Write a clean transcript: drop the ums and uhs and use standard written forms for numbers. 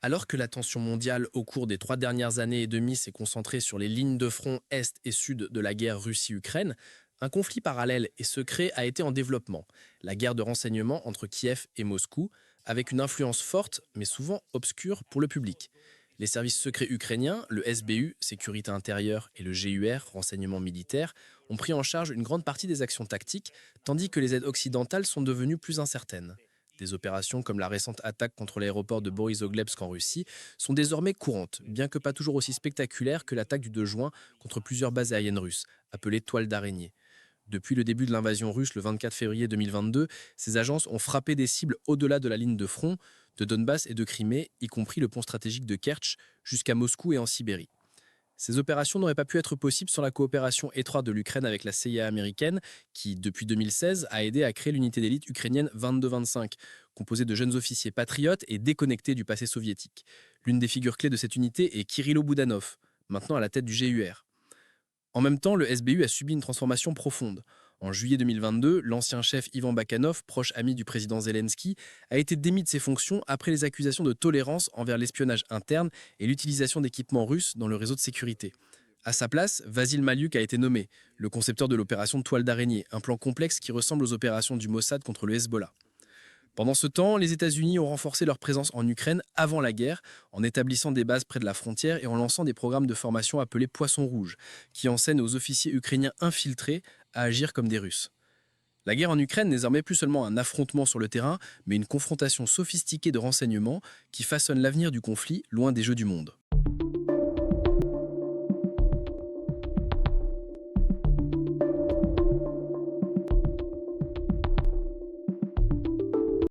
Alors que l'attention mondiale au cours des 3 dernières années et demie s'est concentrée sur les lignes de front Est et Sud de la guerre Russie-Ukraine, un conflit parallèle et secret a été en développement, la guerre de renseignement entre Kiev et Moscou, avec une influence forte mais souvent obscure pour le public. Les services secrets ukrainiens, le SBU, sécurité intérieure, et le GUR, renseignement militaire, ont pris en charge une grande partie des actions tactiques, tandis que les aides occidentales sont devenues plus incertaines. Des opérations comme la récente attaque contre l'aéroport de Borisoglebsk en Russie sont désormais courantes, bien que pas toujours aussi spectaculaires que l'attaque du 2 juin contre plusieurs bases aériennes russes, appelée toile d'araignée. Depuis le début de l'invasion russe le 24 février 2022, ces agences ont frappé des cibles au-delà de la ligne de front, de Donbass et de Crimée, y compris le pont stratégique de Kerch, jusqu'à Moscou et en Sibérie. Ces opérations n'auraient pas pu être possibles sans la coopération étroite de l'Ukraine avec la CIA américaine, qui, depuis 2016, a aidé à créer l'unité d'élite ukrainienne 22-25, composée de jeunes officiers patriotes et déconnectés du passé soviétique. L'une des figures clés de cette unité est Kirilo Boudanov, maintenant à la tête du GUR. En même temps, le SBU a subi une transformation profonde. En juillet 2022, l'ancien chef Ivan Bakhanov, proche ami du président Zelensky, a été démis de ses fonctions après les accusations de tolérance envers l'espionnage interne et l'utilisation d'équipements russes dans le réseau de sécurité. À sa place, Vasil Maliuk a été nommé, le concepteur de l'opération Toile d'araignée, un plan complexe qui ressemble aux opérations du Mossad contre le Hezbollah. Pendant ce temps, les États-Unis ont renforcé leur présence en Ukraine avant la guerre, en établissant des bases près de la frontière et en lançant des programmes de formation appelés Poissons rouges, qui enseignent aux officiers ukrainiens infiltrés à agir comme des Russes. La guerre en Ukraine n'est désormais plus seulement un affrontement sur le terrain, mais une confrontation sophistiquée de renseignements qui façonne l'avenir du conflit loin des jeux du monde.